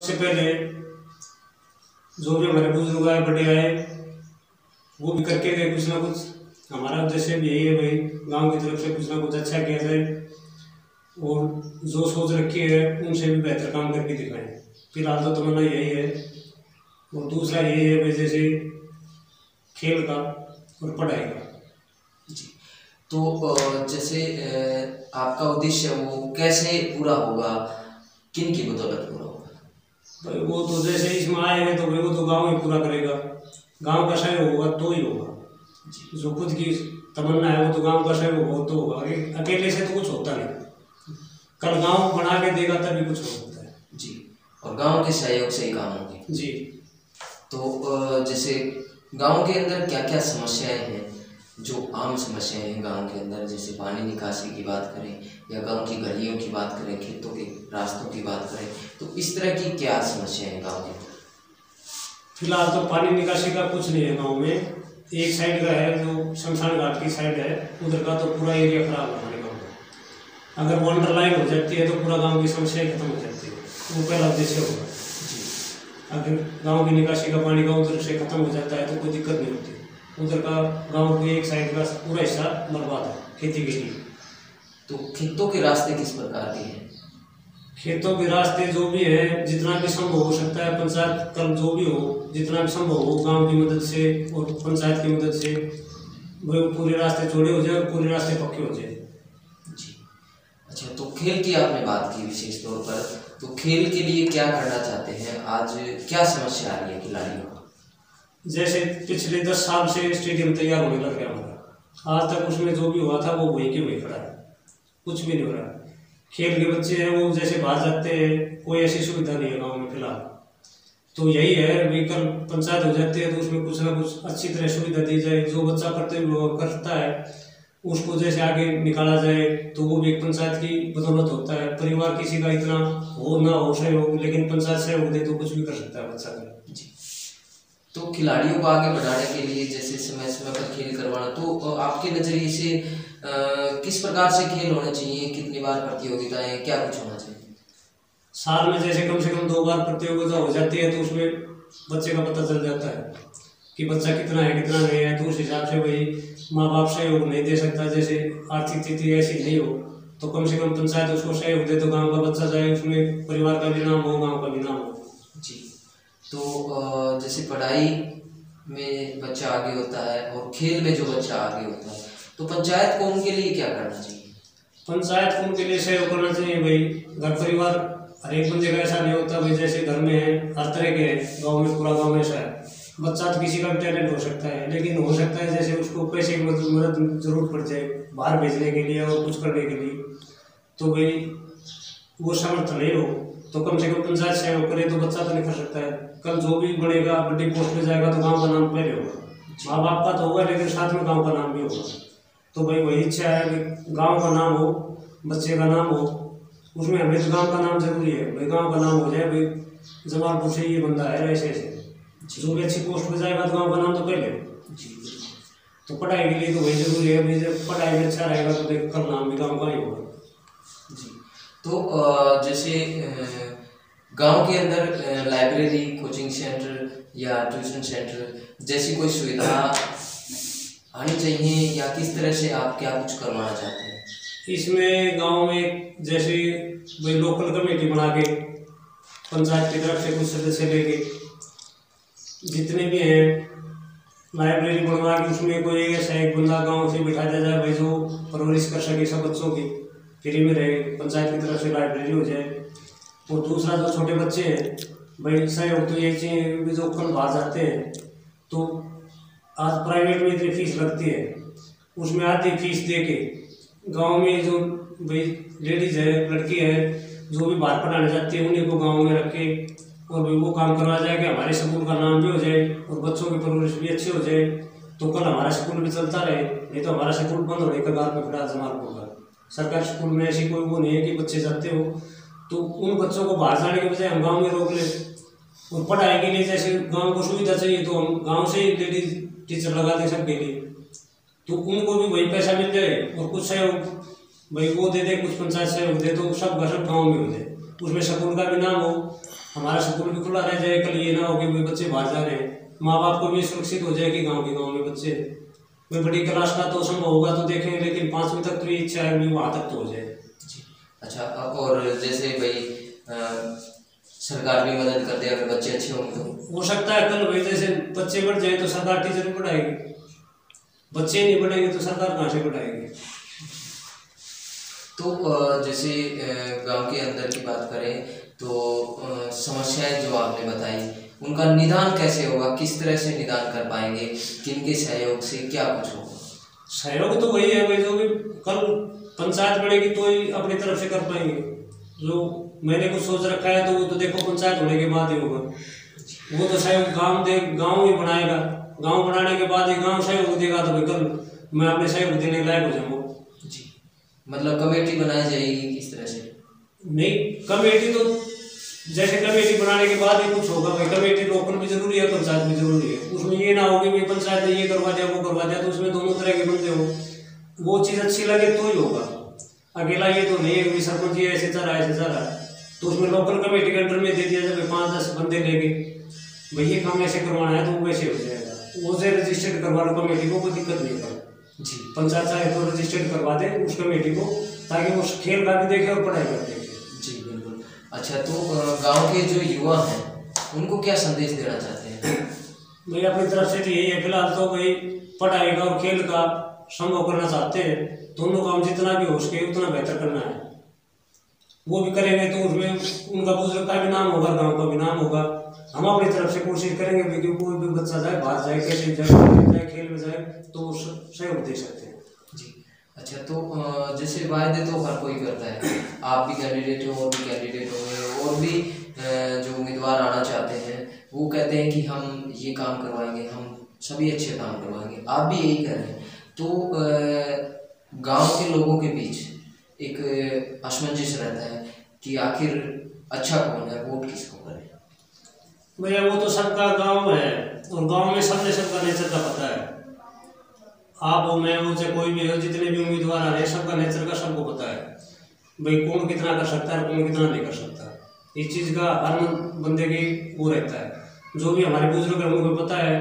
सबसे पहले जो भी हमारे बुजुर्ग आए बड़े आए वो भी करके गए कुछ ना कुछ। हमारा उद्देश्य भी यही है भाई, गांव की तरफ से कुछ ना कुछ अच्छा किया जाए और जो सोच रखी है उनसे भी बेहतर काम करके दिखाएं। फिलहाल तो तमन्ना यही है। और दूसरा यही है भाई, जैसे खेल का और पढ़ाई का। जी, तो जैसे आपका उद्देश्य वो कैसे पूरा होगा, किन की बदौलत पूरा होगा? भाई वो तो जैसे इसमें आए हैं तो भाई वो तो गांव ही पूरा करेगा, गांव का सहयोग होगा तो ही होगा। जो खुद की तमन्ना है वो तो गांव का सहयोग हो तो होगा, अकेले से तो कुछ होता नहीं। कल गांव बना के देगा तभी कुछ हो सकता है। जी, और गांव के सहयोग से ही काम होंगे। जी, तो जैसे गांव के अंदर क्या क्या समस्याएं हैं, जो आम समस्याएं हैं गांव के अंदर, जैसे पानी निकासी की बात करें या गांव की गलियों की बात करें, खेतों के रास्तों की बात करें, तो इस तरह की क्या समस्याएं हैं गांव के अंदर? फिलहाल तो पानी निकासी का कुछ नहीं है गांव में। एक साइड का है जो शमशान घाट की साइड है, उधर का तो पूरा एरिया खराब है हमारे गाँव में। अगर वो अंडरलाइन हो जाती है तो पूरा गाँव की समस्याएं खत्म हो जाती है, वो पहला उद्देश्य होगा। अगर गांव की निकासी का पानी का उधर से खत्म हो जाता है तो कोई दिक्कत नहीं होती। उधर का गांव के एक साइड का पूरा हिस्सा बर्बाद है खेती के लिए। तो खेतों के रास्ते किस प्रकार के हैं? खेतों के रास्ते जो भी है, जितना भी संभव हो सकता है, पंचायत कर जो भी हो, जितना भी संभव हो गांव की मदद से और पंचायत की मदद से वो पूरे रास्ते चौड़े हो जाए और पूरे रास्ते पक्के हो जाए। जी, अच्छा, तो खेल की आपने बात की विशेष तौर पर, तो खेल के लिए क्या करना चाहते हैं? आज क्या समस्या आ रही है खिलाड़ियों को? जैसे पिछले 10 साल से स्टेडियम तैयार होने लग गया हमारा, आज तक उसमें जो भी हुआ था वो वही के वही खड़ा है, कुछ भी नहीं हो रहा। खेल के बच्चे हैं वो जैसे बाहर जाते हैं, कोई ऐसी सुविधा नहीं है गांव में फिलहाल। तो यही है भी, कल पंचायत हो जाती है तो उसमें कुछ ना कुछ अच्छी तरह सुविधा दी जाए। जो बच्चा करता है उसको जैसे आगे निकाला जाए, तो वो भी एक पंचायत की बदौलत होता है। परिवार किसी का इतना हो ना हो सहयोग, लेकिन पंचायत सहयोग दे तो कुछ भी कर सकता है बच्चा का। जी, तो खिलाड़ियों को आगे बढ़ाने के लिए जैसे समय समय पर खेल करवाना, तो आपके नज़रिए से किस प्रकार से खेल होना चाहिए? कितनी बार प्रतियोगिताएं, क्या कुछ होना चाहिए? साल में जैसे कम से कम 2 बार प्रतियोगिता हो जाती है तो उसमें बच्चे का पता चल जाता है कि बच्चा कितना है कितना नहीं है। तो उस हिसाब से वही माँ बाप सहयोग नहीं दे सकता, जैसे आर्थिक स्थिति ऐसी नहीं हो तो कम से कम पंचायत उसको सहयोग दे तो गांव का बच्चा जाए, उसमें परिवार का भी नाम हो, गांव का भी नाम हो। जी, तो जैसे पढ़ाई में बच्चा आगे होता है और खेल में जो बच्चा आगे होता है, तो पंचायत को उनके लिए क्या करना चाहिए? पंचायत को उनके लिए सहयोग करना चाहिए भाई। घर परिवार हर एक बंदे का ऐसा नहीं होता भाई, जैसे घर में है हर तरह के हैं, गाँव में पूरा गाँव ऐसा है। बच्चा तो किसी का भी टैलेंट हो सकता है, लेकिन हो सकता है जैसे उसको पैसे की मदद जरूरत पड़ जाए बाहर भेजने के लिए और कुछ करने के लिए, तो भाई वो समर्थ नहीं हो तो कम से कम पंचायत सहयोग करे तो बच्चा तो नहीं कर सकता है। कल जो भी बढ़ेगा, बड़ी पोस्ट पे जाएगा तो गांव का नाम पहले होगा। माँ बाप का तो होगा लेकिन साथ में गांव का नाम भी होगा। तो भाई वही इच्छा है कि गांव का नाम हो, बच्चे का नाम हो, उसमें हमें तो गांव का नाम जरूरी है भाई। गांव का नाम हो जाए भाई, जमालपुर से ये बंदा है ऐसे ऐसे, जो भी अच्छी पोस्ट पे जाएगा तो गाँव का नाम तो पहले। तो पढ़ाई के लिए तो वही जरूरी है भाई, जब पढ़ाई में अच्छा रहेगा तो देख कल नाम भी गाँव का ही होगा। जी, तो जैसे गांव के अंदर लाइब्रेरी, कोचिंग सेंटर या ट्यूशन सेंटर जैसी कोई सुविधा आनी चाहिए, या किस तरह से आप क्या कुछ करवाना चाहते हैं? इसमें गांव में जैसे भाई लोकल कमेटी बना के पंचायत की तरफ से कुछ सदस्य लेके जितने भी हैं लाइब्रेरी बनवा के उसमें कोई ऐसा एक बंदा गांव से बिठा दिया जाए भाई, जो परवरिश कर सके सब बच्चों की, फ्री में रहे, पंचायत की तरफ से लाइब्रेरी हो जाए। और दूसरा जो छोटे बच्चे हैं भाई, सहयोग तो ये चाहिए जो कल बाहर जाते हैं तो आज प्राइवेट में इतनी फीस लगती है, उसमें आधी फीस दे के गाँव में जो भाई लेडीज है, लड़की है, जो भी बाहर पढ़ाने जाती है उन्हीं को गाँव में रख के और भाई वो काम करवा जाए कि हमारे स्कूल का नाम भी हो जाए और बच्चों की परवरिश भी अच्छी हो जाए। तो कल हमारा स्कूल भी चलता रहे, नहीं तो हमारा स्कूल बंद होने के कगार पर खड़ा जमालपुर का। सरकारी स्कूल में ऐसी कोई वो नहीं है कि बच्चे जाते हो तो उन बच्चों को बाहर जाने के बजाय हम गाँव में रोक ले। और पढ़ाई के लिए जैसे गाँव को सुविधा चाहिए तो हम गाँव से ही लेडीज टीचर लगा दें सबके लिए, तो उनको भी वही पैसा मिल जाए और कुछ सहयोग भाई वो दे दे, कुछ पंचायत सहयोग दे, तो सब गाँव में हो जाए। उसमें स्कूल का भी नाम हो, हमारा स्कूल भी खुला रह जाए, कल ये ना हो कि भाई बच्चे बाहर जा रहे हैं, माँ बाप को भी सुरक्षित हो जाए कि गाँव में बच्चे भाई बड़ी क्लास का तो संभव होगा तो देखेंगे, लेकिन 5वीं तक तो ये इच्छा है भी वहाँ तक तो हो जाए। जी। अच्छा, और जैसे भाई सरकार भी मदद कर दे अगर बच्चे अच्छे होंगे तो हो सकता है कल भाई जैसे बच्चे बढ़ जाए तो सरकार टीचर भी पढ़ाएगी, बच्चे नहीं पढ़ेंगे तो सरकार कहाँ से पढ़ाएगी। तो जैसे गांव के अंदर की बात करें तो समस्याएं जो आपने बताई उनका निदान कैसे होगा, किस तरह से निदान कर पाएंगे, किनके सहयोग से, क्या कुछ होगा? सहयोग तो वही है भाई, जो भी कल पंचायत बढ़ेगी तो ही अपनी तरफ से कर पाएंगे। जो मैंने कुछ सोच रखा है तो वो तो देखो पंचायत होने के बाद ही होगा, वो तो सहयोग गाँव ही बनाएगा, गाँव बनाने के बाद ही गाँव सहयोग देगा तो भाई कल मैं अपने सहयोग देने के लायक हो जाऊँगा। जी, मतलब कमेटी बनाई जाएगी किस तरह से? नहीं, कमेटी तो जैसे कमेटी बनाने के बाद ही कुछ होगा भाई, कमेटी लोकल भी जरूरी है, पंचायत भी जरूरी है। उसमें ये ना हो कि भाई पंचायत ने ये करवा दिया वो करवा दिया, तो उसमें दोनों तरह के बंदे हो, वो चीज़ अच्छी लगे तो ही होगा। अकेला ये तो नहीं है कि सरपंच ये ऐसे चल रहा है, तो उसमें लोकल कमेटी के अंडर में दे दिया जाए 5-10 बंदे लेके भाई ये काम ऐसे करवाना है तो वो वैसे हो जाएगा, वो से रजिस्टर्ड करवा लो कमेटी को, कोई दिक्कत नहीं होगा। जी, पंचायत चाहे तो रजिस्टर्ड करवा दे उस कमेटी को, ताकि वो खेल का भी देखे और पढ़ाई का भी देखे। जी बिल्कुल। अच्छा, तो गांव के जो युवा हैं उनको क्या संदेश देना चाहते हैं? भाई अपनी तरफ से तो यही है, फिलहाल तो भाई पढ़ाई का और खेल का संभव करना चाहते हैं, दोनों काम जितना भी हो सके उतना बेहतर करना है। वो भी करेंगे तो उसमें उनका बुजुर्ग का भी नाम होगा, गांव का भी नाम होगा। हम अपनी तरफ से कोशिश करेंगे कि कोई भी बच्चा जाए, बाहर जाए, कैसे जाए, खेल में जाए तो सहयोग दे सकते हैं। जी। अच्छा, तो जैसे वायदे तो हर कोई करता है, आप भी कैंडिडेट हो और भी कैंडिडेट होंगे, और भी जो उम्मीदवार आना चाहते हैं वो कहते हैं कि हम ये काम करवाएंगे, हम सभी अच्छे काम करवाएंगे, आप भी यही कर रहे हैं। तो गांव के लोगों के बीच एक असमंजस रहता है कि आखिर अच्छा कौन है, वोट किसको करें? भैया वो तो सबका गांव है, और गांव में सबने सबका नेचर का पता है। आप हो, मैं हो, चाहे कोई भी हो, जितने भी उम्मीदवार आ रहे हैं सबका नेचर का सबको पता है भाई कौन कितना कर सकता है, कौन कितना नहीं कर सकता। इस चीज़ का हर बंदे की वो रहता है। जो भी हमारे बुजुर्ग हैं उनको पता है,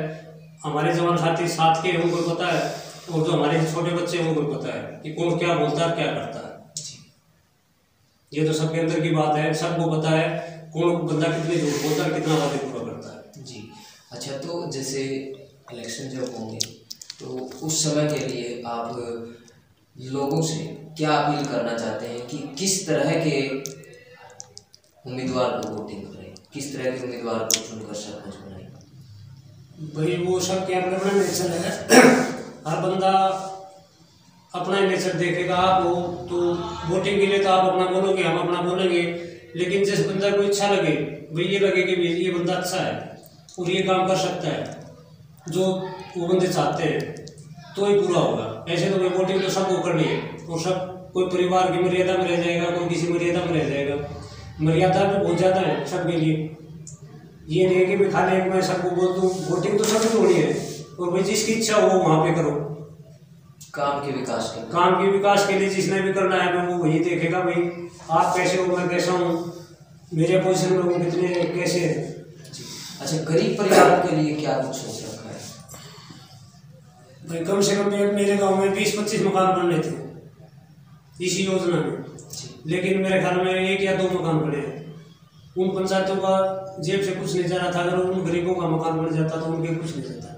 हमारे जवान साथी साथ के उनको पता है, और जो हमारे छोटे बच्चे हैं उनको पता है कि कौन क्या बोलता है, क्या करता है। ये तो सबके अंदर की बात है, सबको पता है कौन बंदा कितने झूठ बोलता है, कितना वादे पूरा करता है। जी। अच्छा, तो जैसे इलेक्शन जब होंगे तो उस समय के लिए आप लोगों से क्या अपील करना चाहते हैं कि किस तरह के उम्मीदवार को वोटिंग करें, किस तरह के उम्मीदवार को चुनकर सरपंच बनाएं? भाई वो सब क्या अपना नेचर है, हर बंदा अपना ही नेचर देखेगा। आप हो तो वोटिंग के लिए तो आप अपना बोलोगे, हम अपना बोलेंगे, लेकिन जिस बंदा को इच्छा लगे भाई ये लगे कि भाई ये बंदा अच्छा है और ये काम कर सकता है जो वो बंदे चाहते हैं तो ही पूरा होगा। ऐसे तो भाई वोटिंग तो सबको करनी है, और सब कोई परिवार की मर्यादा में रह जाएगा, कोई किसी मर्यादा में रह जाएगा। मर्यादा भी बहुत ज़्यादा है सबके लिए, ये नहीं है कि मैं खाने एक मैं सबको बोल दूँ। वोटिंग तो सबकी होनी है, और भाई जिसकी इच्छा हो वहाँ पे करो। काम के विकास के लिए जिसने भी करना है मैं वो वही देखेगा भाई आप कैसे हो, मैं कैसा हूँ, मेरे पोजीशन में वो कितने कैसे है। अच्छा, गरीब परिवारों के लिए क्या कुछ सोच रखा है? भाई कम से कम मेरे गांव में 20-25 मकान बनने थे इसी योजना में, लेकिन मेरे ख्याल में 1 या 2 मकान बने हैं। उन पंचायतों का जेब से कुछ नहीं जा रहा था, अगर उन गरीबों का मकान बन जाता तो उनके कुछ नहीं जाता।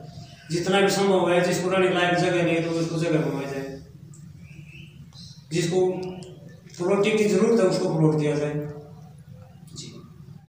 जितना भी संभव है, जिसको रहने लायक जगह नहीं है तो उसको जगह बनवाई जाए, जिसको प्लॉटिंग की जरूरत है उसको प्लॉट दिया जाए।